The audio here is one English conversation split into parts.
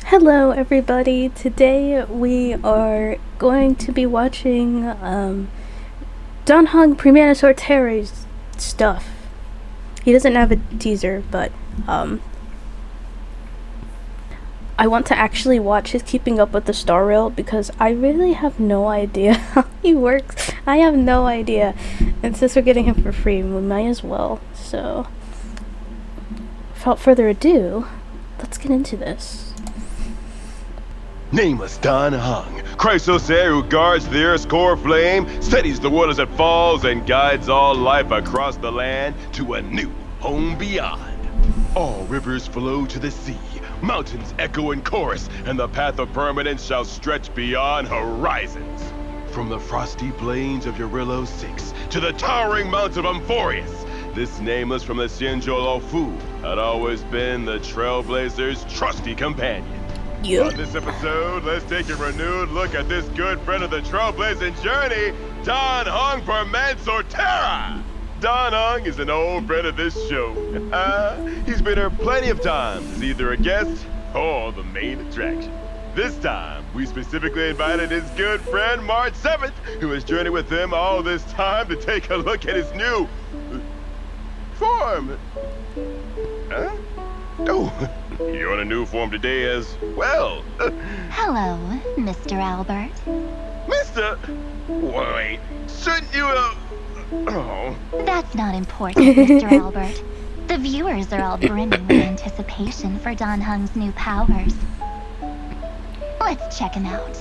Hello everybody, today we are going to be watching Heng Premansor Terrae's stuff. He doesn't have a teaser, but I want to actually watch his Keeping Up with the Star Rail because I really have no idea how he works. I have no idea, and since we're getting him for free, we might as well. So without further ado, let's get into this. Nameless Don Heng, Chrysosaur who guards the Earth's core flame, steadies the world as it falls, and guides all life across the land to a new home beyond. All rivers flow to the sea, mountains echo in chorus, and the path of permanence shall stretch beyond horizons. From the frosty plains of Eurillo 6 to the towering mountains of Amphorius, this Nameless from the Xianzhou Fu had always been the Trailblazer's trusty companion. Yep. On this episode, let's take a renewed look at this good friend of the Trailblazing journey, Don Heng Premansor Terrae. Don Heng is an old friend of this show. He's been here plenty of times as either a guest or the main attraction. This time, we specifically invited his good friend March 7th, who has journeyed with him all this time to take a look at his new form. Huh? Oh, you're on a new form today as well. Hello, Mr. Albert. Mr. Wait, shouldn't you Oh. That's not important, Mr. Albert. The viewers are all brimming with anticipation for Don Heng's new powers. Let's check him out.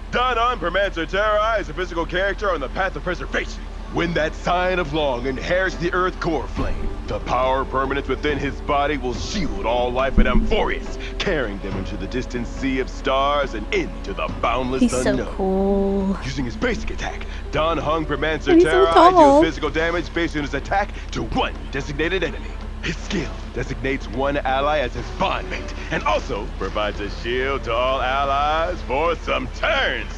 Don Heng Premansor Terrae is a physical character on the path of preservation. When that sign of Long inherits the Earth core flame, the power permanent within his body will shield all life at Amphorius, carrying them into the distant sea of stars and into the boundless unknown. He's so cool. Using his basic attack, Don Heng Premansor He's so Terrae tall. deals physical damage based on his attack to one designated enemy. His skill designates one ally as his bondmate, and also provides a shield to all allies for some turns.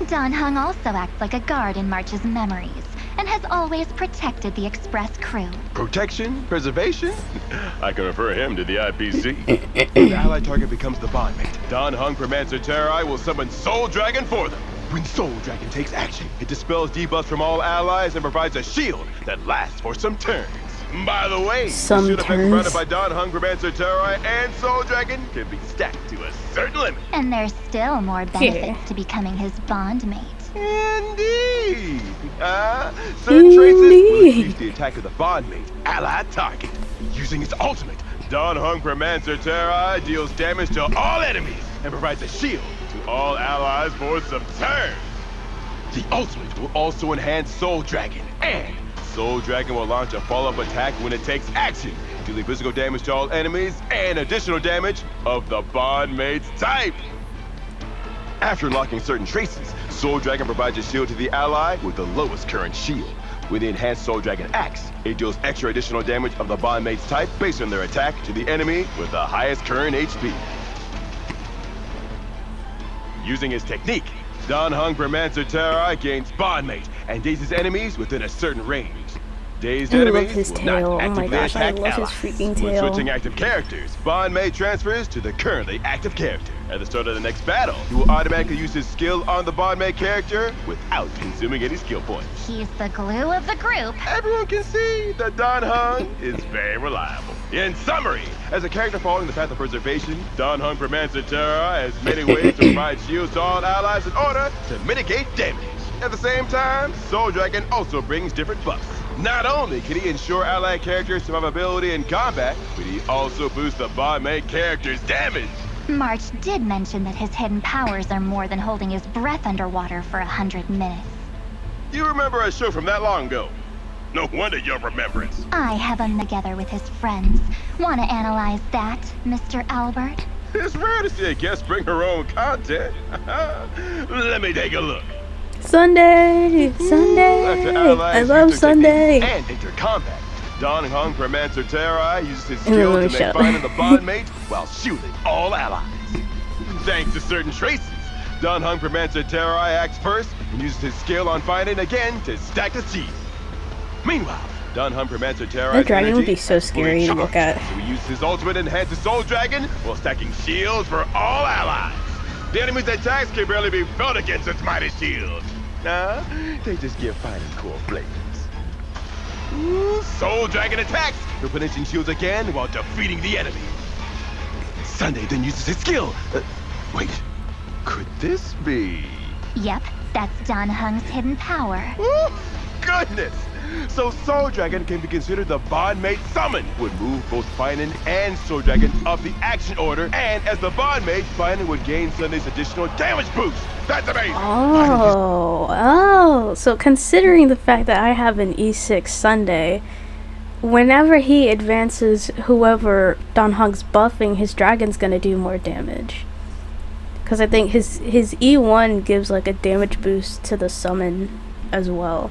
Don Heng also acts like a guard in March's memories, and has always protected the Express crew. Protection? Preservation? I can refer him to the IPC. When the ally target becomes the bondmate, Don Heng Premansor Terrae will summon Soul Dragon for them. When Soul Dragon takes action, it dispels debuffs from all allies and provides a shield that lasts for some turns. By the way, Some the shield effect turns. provided by Don Heng Premansor Terrae and Soul Dragon can be stacked to a certain limit. And there's still more benefits to becoming his bondmate. Indeed. Certain traces will increase the attack of the bondmate allied target. Using its ultimate, Don Heng Premansor Terrae deals damage to all enemies and provides a shield to all allies for some turns. The ultimate will also enhance Soul Dragon, and Soul Dragon will launch a follow-up attack when it takes action, dealing physical damage to all enemies and additional damage of the bondmate's type. After unlocking certain traces, Soul Dragon provides a shield to the ally with the lowest current shield. When the enhanced Soul Dragon acts, it deals extra additional damage of the bondmate's type based on their attack to the enemy with the highest current HP. Using his technique, Don Heng Premansor Terrae gains bondmate and dazes enemies within a certain range. Dazed I love enemies his will tail. not Oh my actively gosh, I attack love his allies. freaking When tail. switching active characters, bondmate transfers to the currently active character. At the start of the next battle, he will automatically use his skill on the bondmate character without consuming any skill points. He's the glue of the group. Everyone can see that Don Heng is very reliable. In summary, as a character following the path of preservation, Don Heng Premansor Terrae has many ways to provide shields to all allies in order to mitigate damage. At the same time, Soul Dragon also brings different buffs. Not only can he ensure allied characters' survivability in combat, but he also boosts the bondmate character's damage. March did mention that his hidden powers are more than holding his breath underwater for 100 minutes. You remember a show from that long ago? No wonder your remembrance. I have him together with his friends. Want to analyze that, Mr. Albert? It's rare to see a guest bring her own content. Let me take a look. Sunday! I love Sunday! And enter combat. Don Heng Premansor Terrae uses his And then skill let to me make shut up. finding the bondmate while shielding all allies. Thanks to certain traces, Don Heng Premansor Terrae acts first and uses his skill on finding again to stack the team. Meanwhile, Don Hung Premansor Terrae. That dragon would be so scary to look at. So he uses his ultimate enhanced Soul Dragon while stacking shields for all allies. The enemy's attacks can barely be felt against its mighty shield. Nah, they just give fighting cool flavors. Ooh, Soul Dragon attacks, replenishing shields again while defeating the enemy. Sunday then uses his skill. Wait, could this be? Yep, that's Don Hung's hidden power. Ooh, goodness! So Soul Dragon can be considered the bondmate summon. Would move both Finan and Soul Dragon up the action order, and as the bondmate, Finan would gain Sunday's additional damage boost. That's amazing! Oh, so considering the fact that I have an E6 Sunday, whenever he advances whoever Don Hung's buffing, his dragon's gonna do more damage. Because I think his E1 gives like a damage boost to the summon as well.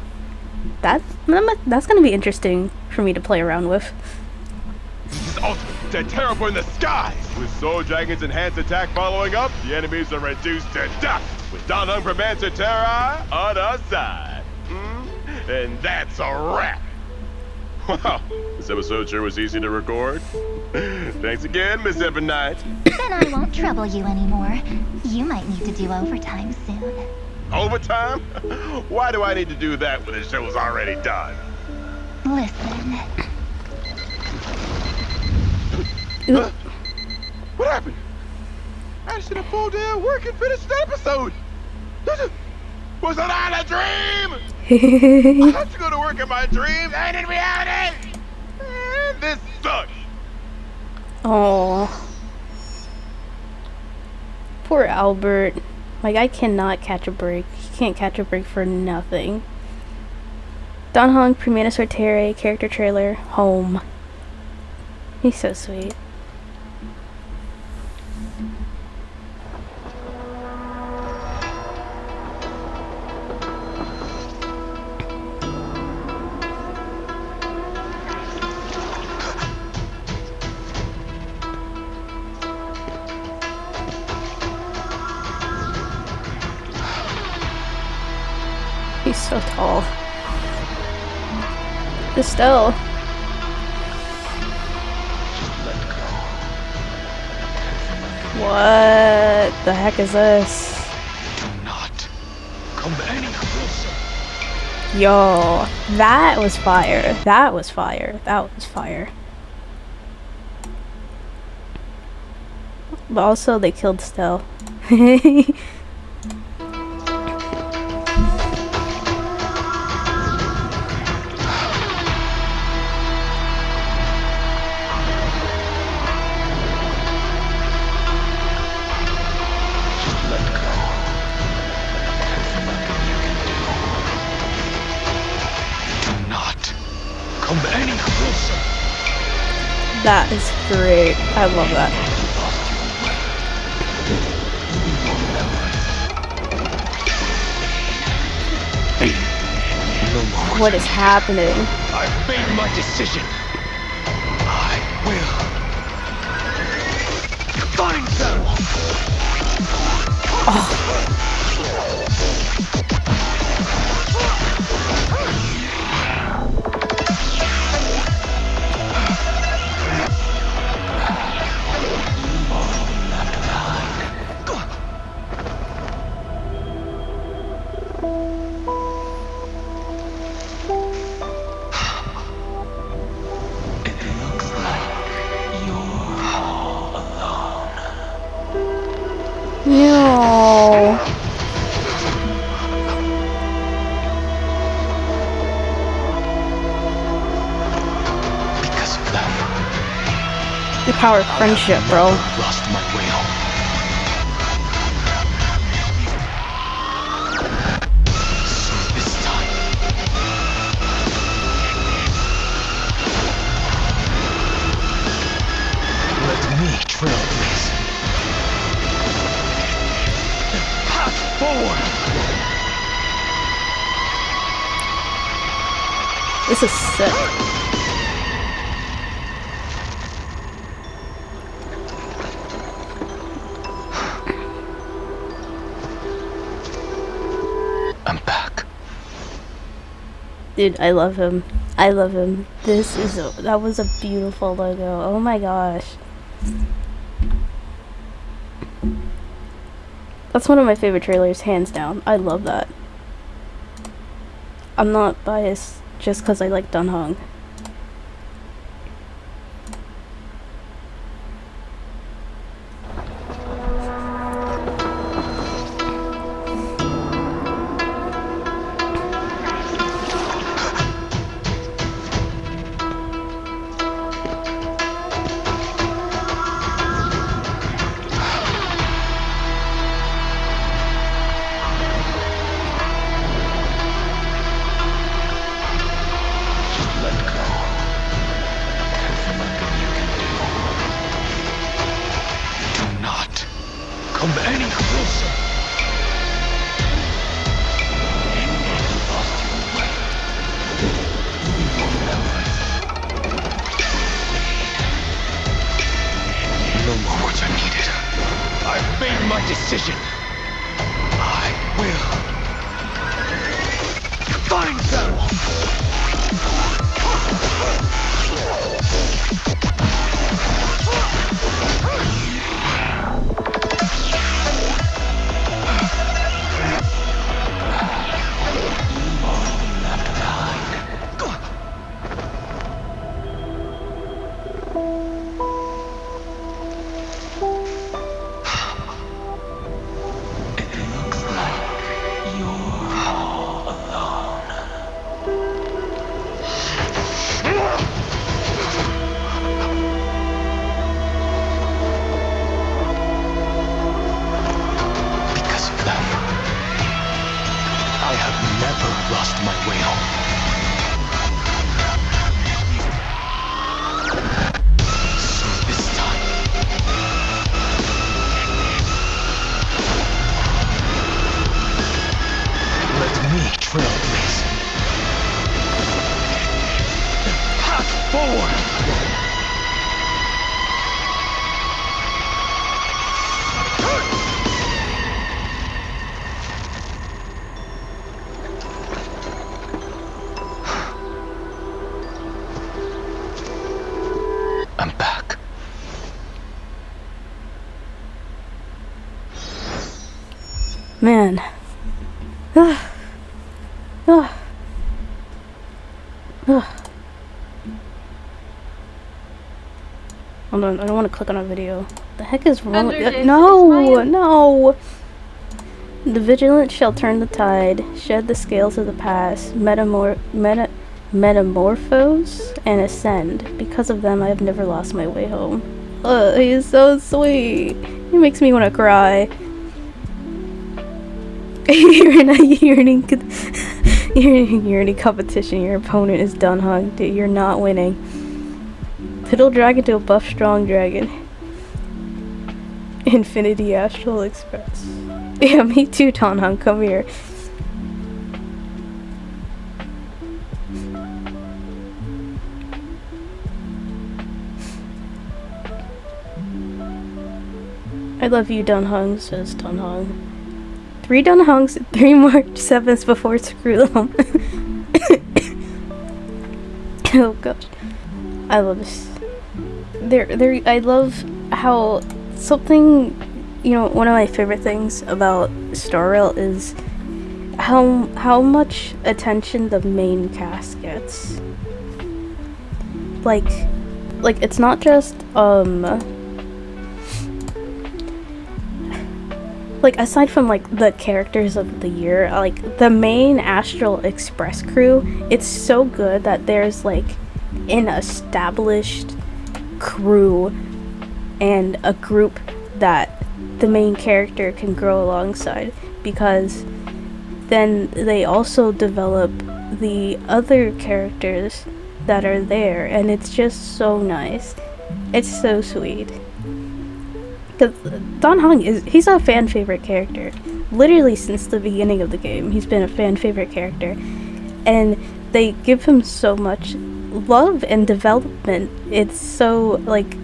That's gonna be interesting for me to play around with. This is ultimate to terror in the skies! With Soul Dragon's enhanced attack following up, the enemies are reduced to dust! With Don Hung Premansor Terrae on our side. And that's a wrap! Wow, this episode sure was easy to record. Thanks again, Miss Evernight. Then I won't trouble you anymore. You might need to do overtime soon. Overtime? Why do I need to do that when the show's already done? Listen. What happened? I should have pulled in work and finished the episode. Was it all a dream? I have to go to work in my dreams and in reality. Man, this sucks. Oh, poor Albert. Like, I cannot catch a break. He can't catch a break for nothing. Don Hung, Premansor Terrae, character trailer, home. He's so sweet. He's so tall. Estelle. What the heck is this? Do not come any closer. Yo, that was fire. That was fire. That was fire. But also, they killed Stell. Come any closer. That is great. I love that. What is happening? I've made my decision. I will find them. No. Because of them, The power of friendship, bro. lost my way home. So this time, let me trailblaze. Path forward. This is sick. I'm back. Dude, I love him. I love him. That was a beautiful logo. Oh my gosh. That's one of my favorite trailers, hands down. I love that. I'm not biased just because I like Dan Heng. Come any closer. No more words are needed. I've made my decision. I will find them. Lost my way home. So this time, let me trailblaze. Path forward. I'm back. Man. Hold on, I don't want to click on a video. The heck is wrong with it? No, no! The vigilant shall turn the tide, shed the scales of the past, metamorphose, and ascend. Because of them, I have never lost my way home. He is so sweet. He makes me want to cry. You're in any competition, your opponent is Dan Heng. Dude, you're not winning. Little dragon to a buff strong dragon. Infinity Astral Express. Yeah, me too, Dan Heng. Come here. I love you, Dan Heng, says Dan Heng. 3 Dan Hengs, 3 March 7th before screw them. Oh gosh. I love this. I love how something, you know, one of my favorite things about Star Rail is how much attention the main cast gets. Like it's not just like aside from like the characters of the year, like the main Astral Express crew, it's so good that there's like an established crew and a group that the main character can grow alongside, because then they also develop the other characters that are there, and it's just so nice. It's so sweet. Because Dan Heng he's a fan favorite character. Literally since the beginning of the game, he's been a fan favorite character. And they give him so much love and development. It's so, like...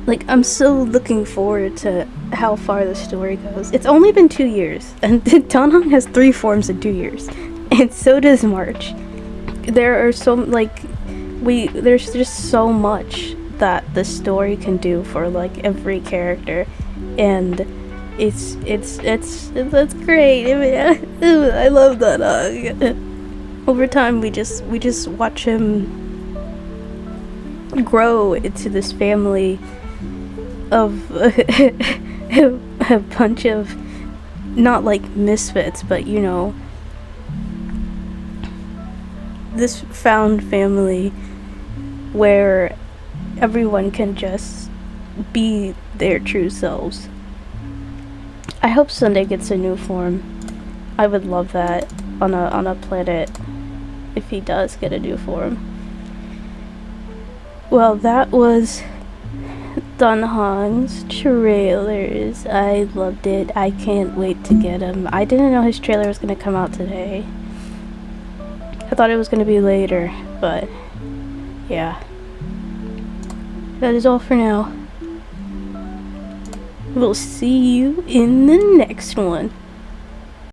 Like, I'm so looking forward to how far the story goes. It's only been 2 years, and Dan Heng has 3 forms in 2 years, and so does March. There are there's just so much that the story can do for like every character, and it's great. I love Dan Heng. Over time, we just watch him grow into this family of a bunch of, not like misfits, but you know, this found family where everyone can just be their true selves. I hope Sunday gets a new form. I would love that on a planet if he does get a new form. Well, that was Dan Heng's trailers. I loved it. I can't wait to get him. I didn't know his trailer was gonna come out today. I thought it was gonna be later, but yeah. That is all for now. We'll see you in the next one.